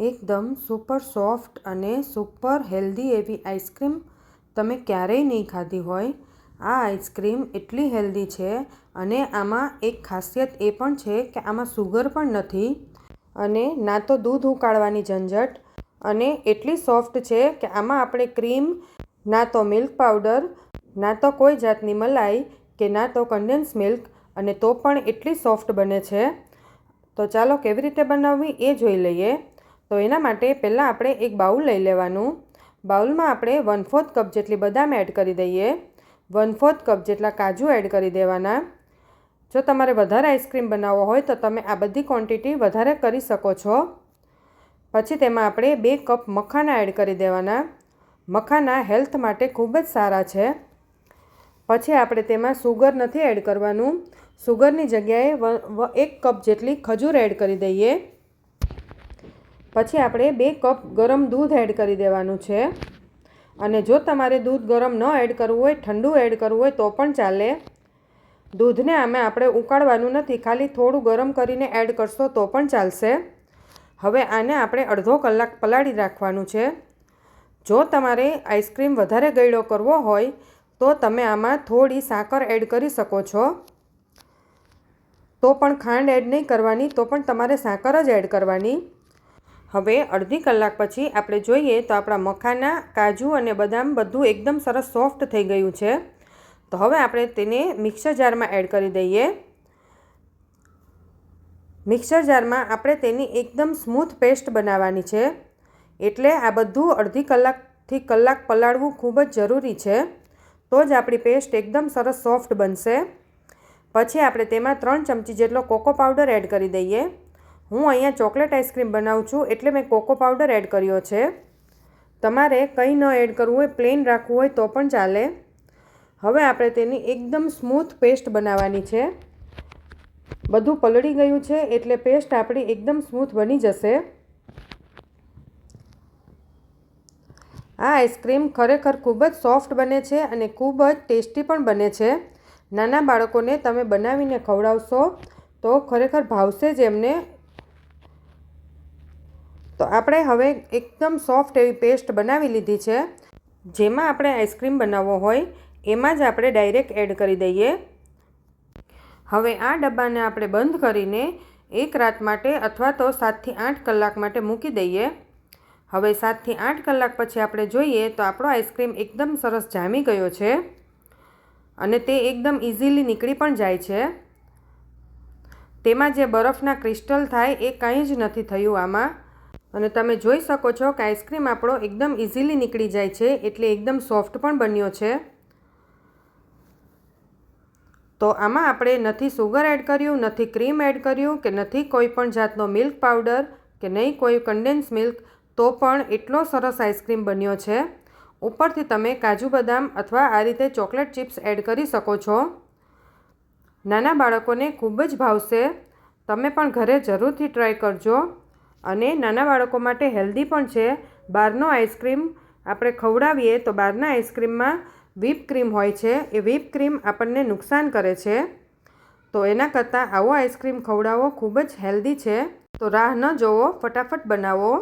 એકદમ super soft અને super healthy એવી આઈસ્ક્રીમ તમે ક્યારેય નહીં ખાધી હોય. આ આઈસ્ક્રીમ એટલી હેલ્ધી છે અને આમાં એક ખાસિયત એ પણ છે કે આમાં સુગર પણ નથી અને ના તો દૂધ ઉકાળવાની ઝંઝટ, અને એટલી સોફ્ટ છે કે આમાં આપણે ક્રીમ, ના તો મિલ્ક પાવડર, ના તો કોઈ જાતની મલાઈ કે ના તો કન્ડેન્સ મિલ્ક, અને તો પણ એટલી સોફ્ટ બને છે. તો ચાલો કેવી રીતે બનાવવી એ જોઈ લઈએ. તો એના માટે પહેલાં આપણે એક બાઉલ લઈ લેવાનું. બાઉલમાં આપણે 1/4 કપ જેટલી બદામ એડ કરી દઈએ. 1/4 કપ જેટલા કાજુ એડ કરી દેવાના. જો તમારે વધારે આઈસ્ક્રીમ બનાવવો હોય તો તમે આ બધી ક્વોન્ટિટી વધારે કરી શકો છો. પછી તેમાં આપણે 2 કપ મખાના એડ કરી દેવાના. મખાના હેલ્થ માટે ખૂબ જ સારા છે. પછી આપણે તેમાં સુગર નથી એડ કરવાનું. સુગરની જગ્યાએ 1 કપ જેટલી ખજૂર એડ કરી દઈએ. પછી આપણે 2 કપ ગરમ દૂધ એડ કરી દેવાનું છે. અને જો તમારે દૂધ ગરમ ન એડ કરવું હોય, ઠંડુ એડ કરવું હોય તો પણ ચાલે. દૂધને આપણે ઉકાળવાનું નથી, ખાલી થોડું ગરમ કરીને એડ કરશો તો પણ ચાલશે. હવે આને આપણે અડધો કલાક પલાળી રાખવાનું છે. જો તમારે આઈસ્ક્રીમ વધારે ગળ્યો કરવો હોય તો તમે આમાં થોડી સાકર એડ કરી શકો છો. તો પણ ખાંડ એડ નહીં કરવાની, તો પણ તમારે સાકર જ એડ કરવાની. હવે અડધી કલાક પછી આપણે જોઈએ તો આપણા મખાના, કાજુ અને બદામ બધું એકદમ સરસ સોફ્ટ થઈ ગયું છે. તો હવે આપણે તેને મિક્સર જારમાં એડ કરી દઈએ. મિક્સર જારમાં આપણે તેની એકદમ સ્મૂથ પેસ્ટ બનાવવાની છે. એટલે આ બધું અડધી કલાકથી કલાક પલાળવું ખૂબ જ જરૂરી છે. તો જ આપણી પેસ્ટ એકદમ સરસ સોફ્ટ બનશે. પછી આપણે તેમાં 3 ચમચી જેટલો કોકો પાવડર એડ કરી દઈએ. હું અહીંયા ચોકલેટ આઈસ્ક્રીમ બનાવું છું એટલે મેં કોકો પાવડર એડ કર્યો છે. તમારે કંઈ ન એડ કરવું હોય, પ્લેન રાખવું હોય તો પણ ચાલે. હવે આપણે તેની એકદમ સ્મૂથ પેસ્ટ બનાવવાની છે. બધું પલળી ગયું છે એટલે પેસ્ટ આપણી એકદમ સ્મૂથ બની જશે. આ આઈસ્ક્રીમ ખરેખર ખૂબ જ સોફ્ટ બને છે અને ખૂબ જ ટેસ્ટી પણ બને છે. નાના બાળકોને તમે બનાવીને ખવડાવશો તો ખરેખર ભાવશે જ એમને. તો આપણે હવે એકદમ સોફ્ટ એવી પેસ્ટ બનાવી લીધી છે. જેમાં આપણે આઈસ્ક્રીમ બનાવવો હોય એમાં જ આપણે ડાયરેક્ટ એડ કરી દઈએ. હવે આ ડબ્બાને આપણે બંધ કરીને 1 રાત માટે અથવા તો 7 થી 8 કલાક માટે મૂકી દઈએ. હવે 7 થી 8 કલાક પછી આપણે જોઈએ તો આપણો આઈસ્ક્રીમ એકદમ સરસ જામી ગયો છે અને તે એકદમ ઇઝીલી નીકળી પણ જાય છે. તેમાં જે બરફના ક્રિસ્ટલ થાય એ કંઈ જ નથી થયું આમાં. અને તમે જોઈ શકો છો કે આઈસ્ક્રીમ આપણો એકદમ ઇઝીલી નીકળી જાય છે એટલે એકદમ સોફ્ટ પણ બન્યો છે. તો આમાં આપણે નથી સુગર એડ કર્યું, નથી ક્રીમ એડ કર્યું કે નથી કોઈ પણ જાતનો મિલ્ક પાવડર કે નહીં કોઈ કન્ડેન્સ મિલ્ક, તો પણ એટલો સરસ આઈસ્ક્રીમ બન્યો છે. ઉપરથી તમે કાજુ બદામ અથવા આ રીતે ચોકલેટ ચિપ્સ એડ કરી શકો છો. નાના બાળકોને ખૂબ જ ભાવશે. તમે પણ ઘરે જરૂરથી ટ્રાય કરજો. અને નાના બાળકો માટે હેલ્ધી પણ છે. બહારનો આઈસ્ક્રીમ આપણે ખવડાવીએ તો બહારના આઈસ્ક્રીમમાં વ્હીપ ક્રીમ હોય છે. એ વ્હીપ ક્રીમ આપણને નુકસાન કરે છે. તો એના કરતાં આવો આઈસ્ક્રીમ ખવડાવો ખૂબ જ હેલ્ધી છે. તો રાહ ન જોવો, ફટાફટ બનાવો.